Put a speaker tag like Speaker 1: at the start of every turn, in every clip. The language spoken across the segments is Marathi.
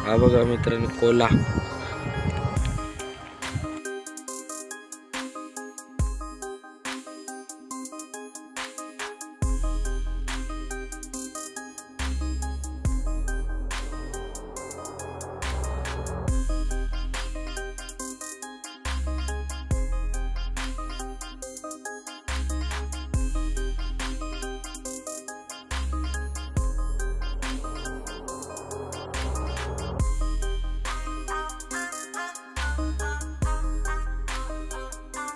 Speaker 1: हा बघा मित्रांनो कोला।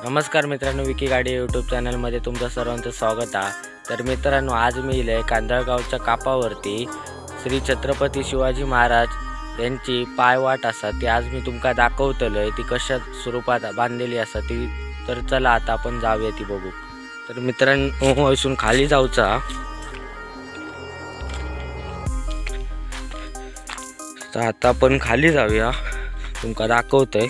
Speaker 1: नमस्कार मित्रांनो, विकी गाडी यूट्यूब चॅनलमध्ये तुमचं सर्वांचं स्वागत आहे। तर मित्रांनो, आज मी इले कांदळगावच्या कापावरती श्री छत्रपती शिवाजी महाराज यांची पायवाट असा ती आज मी तुमका दाखवतलोय। ती कशा स्वरूपात बांधलेली असा ती, तर चला आता आपण जाऊया ती बघू। तर मित्रांनो, इथून खाली जाऊचा, तर आता आपण खाली जाऊया, तुमका दाखवतोय।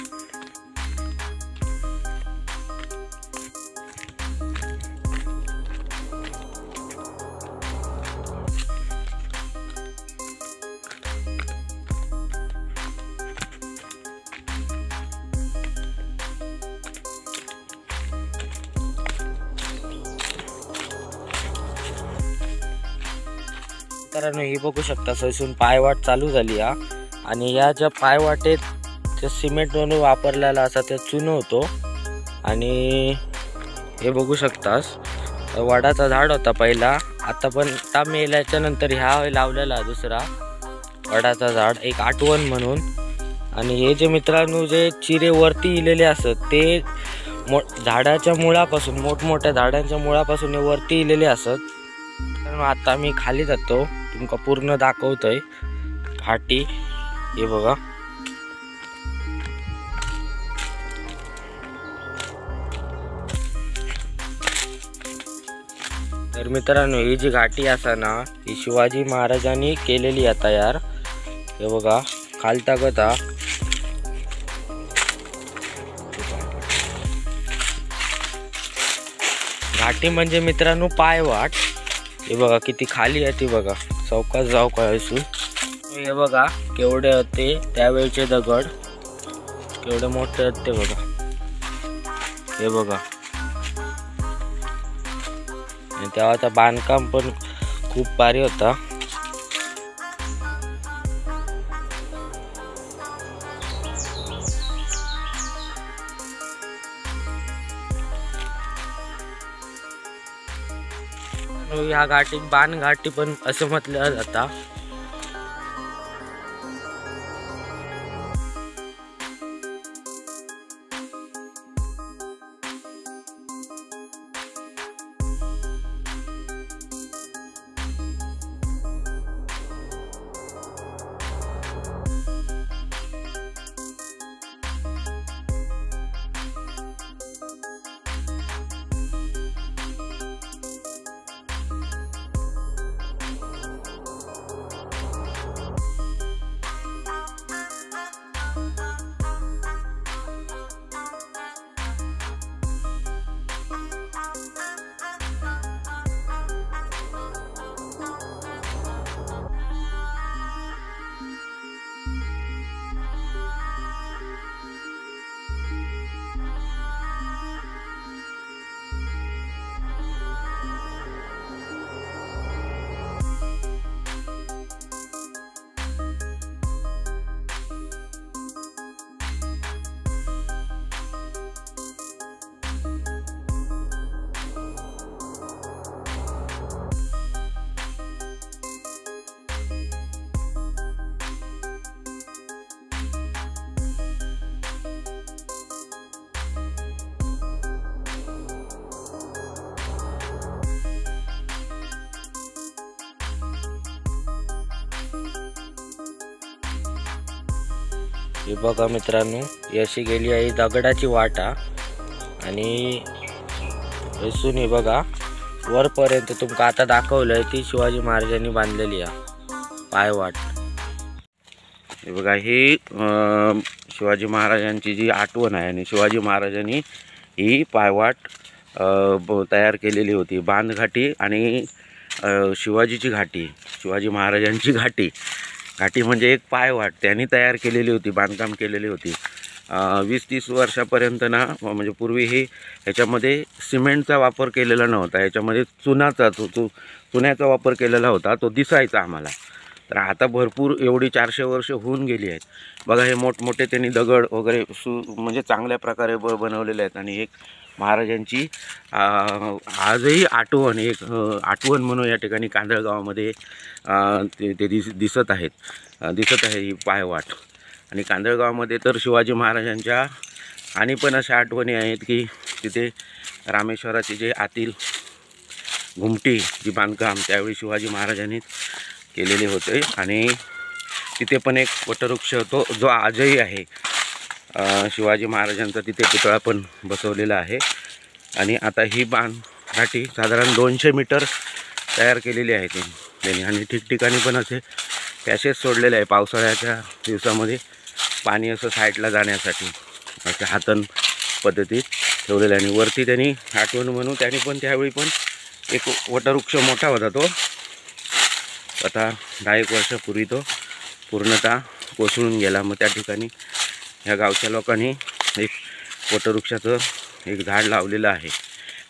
Speaker 1: मित्रांनो, ही बघू शकता सैसून पायवाट चालू झाली आणि या ज्या पायवाटेत जे सिमेंट म्हणून वापरलेला असा ते चुनो होतो। आणि हे बघू शकतास, वडाचा झाड होता पहिला, आता पण ता मेल्याच्या नंतर ह्या लावलेला दुसरा वडाचा झाड एक आठवण म्हणून। आणि हे जे मित्रांनो जे चिरे वरती इलेले असत ते झाडाच्या मुळापासून, मोठमोठ्या झाडांच्या मुळापासून वरती इलेले असत। तर आता मी खाली जातो, तुमका पूर्ण दाखवतोय फाटी। हे बघा, तर मित्रांनो ही जी घाटी असा ना, ही शिवाजी महाराजांनी केलेली आहे तयार। हे बघा खालतागत घाटी म्हणजे मित्रांनो पायवाट। हे बघा किती खाली आहे ती बघा, चौकात जाऊ काय असून। हे बघा केवढे होते त्यावेळचे दगड, केवढे मोठे होते बघा। हे बघा, आणि तेव्हाचा बांधकाम पण खूप भारी होता। या घाटीत बाण घाटी पण असं म्हटलं जाता। हे बघा मित्रांनो, अशी गेली आहे दगडाची वाटा आणि इथून हे बघा वरपर्यंत तुमका आता दाखवलंय ती शिवाजी महाराजांनी बांधलेली आहे पायवाट। हे बघा, ही शिवाजी महाराजांची जी आठवण आहे आणि शिवाजी महाराजांनी ही पायवाट तयार केलेली होती। बांधघाटी आणि शिवाजीची घाटी, शिवाजी महाराजांची घाटी घाटी म्हणजे एक पायवाट त्यांनी तयार केलेली होती, बांधकाम केलेली होती. 20-30 वर्षापर्यंत ना, म्हणजे पूर्वी ही ह्याच्यामध्ये सिमेंटचा वापर केलेला नव्हता, ह्याच्यामध्ये चुन्याचा वापर केलेला होता. तो दिसायचा आम्हाला. तर आता भरपूर एवढी 400 वर्ष होऊन गेली आहेत. बघा हे मोठमोठे त्यांनी दगड वगैरे म्हणजे चांगल्या प्रकारे बनवलेले आहेत. आणि एक महाराजांची आजही आठवण म्हणून या ठिकाणी कांदळगावामध्ये ते दिसत आहे ही पायवाट. आणि कांदळगावामध्ये तर शिवाजी महाराजांच्या आणि पण अशा आठवणी आहेत की तिथे रामेश्वराची जे आतील घुमटी जी बांधकाम त्यावेळी शिवाजी महाराजांनी केलेले होते. आणि तिथे पण एक वटवृक्ष होतो जो आजही आहे. शिवाजी महाराजांचा तिथे पुतळा पण बसवलेला आहे. आणि आता ही घाटी साधारण 200 मीटर तयार केलेली आहे त्यांनी. आणि ठिकठिकाणी पण असे पॅसेज सोडलेले आहे पावसाळ्याच्या दिवसामध्ये पाणी असं साईडला जाण्यासाठी अशा हातन पद्धतीत ठेवलेलं आहे. आणि वरती त्यांनी आठवण म्हणून त्यांनी पण त्यावेळी पण एक वटवृक्ष मोठा होता. तो आता 10 वर्षापूर्वी तो पूर्णतः कोसळून गेला. मग त्या ठिकाणी ह्या गावच्या लोकांनी एक वटवृक्षाचं एक झाड लावलेलं आहे.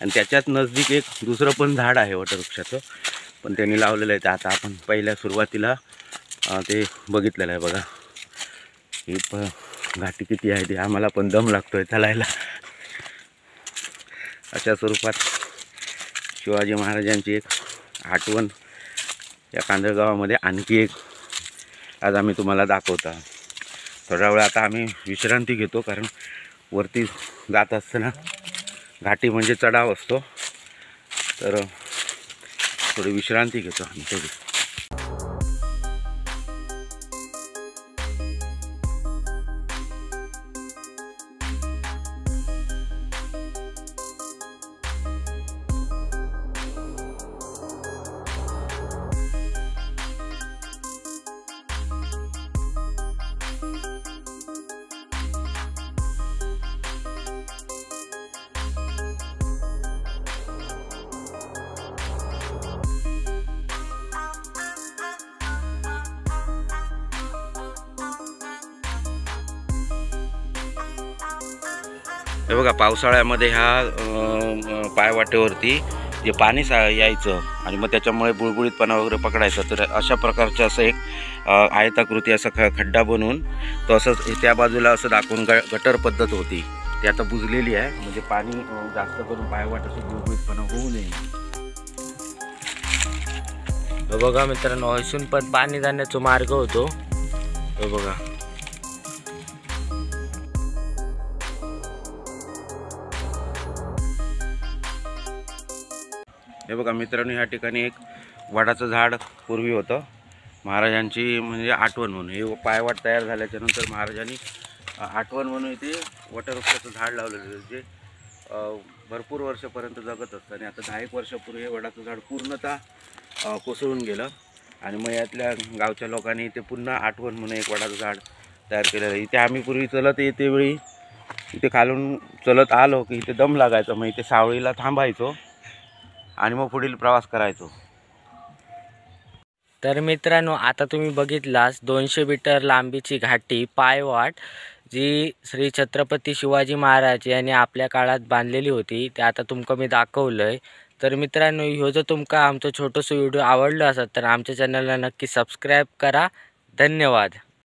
Speaker 1: आणि त्याच्याच नजदीक एक दुसरं पण झाड आहे वटवृक्षाचं, पण त्यांनी लावलेलं आहे. तर आता आपण पहिल्या सुरुवातीला ते बघितलेलं आहे. बघा ही घाटी किती आहे ते आम्हाला पण दम लागतोय चालायला. अशा स्वरूपात शिवाजी महाराजांची एक आठवण या कांदळगावामध्ये आणखी एक आज आम्ही तुम्हाला दाखवतो. थोडा वेळ आता आम्ही विश्रांती घेतो, कारण वरती जात असताना घाटी म्हणजे चढाव असतो. तर थोडी विश्रांती घेतो आम्ही थोडी. हे बघा पावसाळ्यामध्ये ह्या पायवाटेवरती जे पाणी यायचं आणि मग त्याच्यामुळे बुळबुळीतपणा वगैरे पकडायचा. तर अशा प्रकारचं असं एक आयताकृती असा खड्डा बनवून तो असं त्या बाजूला असं दाखवून गटर पद्धत होती. ती आता बुजलेली आहे, म्हणजे पाणी जास्त करून पायवाट असं बुळबुळीतपणा होऊ नये. बघा मित्रांनो, इथून पण पाणी जाण्याचा मार्ग होतो. हे बघा मित्रांनो, ह्या ठिकाणी एक वडाचं झाड पूर्वी होतं. महाराजांची म्हणजे आठवण म्हणून हे पायवाट तयार झाल्याच्या नंतर महाराजांनी आठवण म्हणून इथे वटवृक्षाचं झाड लावलेलं, जे भरपूर वर्षापर्यंत जगत असतं. आणि आता 10 वर्षापूर्वी हे वडाचं झाड पूर्णतः कोसळून गेलं. आणि मग यातल्या गावच्या लोकांनी इथे पुन्हा आठवण म्हणून एक वडाचं झाड तयार केलेलं आहे. इथे आम्ही पूर्वी चलत येते वेळी इथे खालून चलत आलो की इथे दम लागायचा. मग इथे सावळीला थांबायचो आणि मग पुढील प्रवास करायचो. तर मित्रांनो, आता तुम्ही बघितलास 200 मीटर लांबीची घाटी पायवाट जी श्री छत्रपती शिवाजी महाराज यांनी आपल्या काळात बांधलेली होती, ते आता तुमका मी दाखवलंय. तर मित्रांनो, ह्यो जर तुमका आमचं छोटंसं व्हिडिओ आवडलं असेल तर आमच्या चॅनलला नक्की सबस्क्राईब करा. धन्यवाद.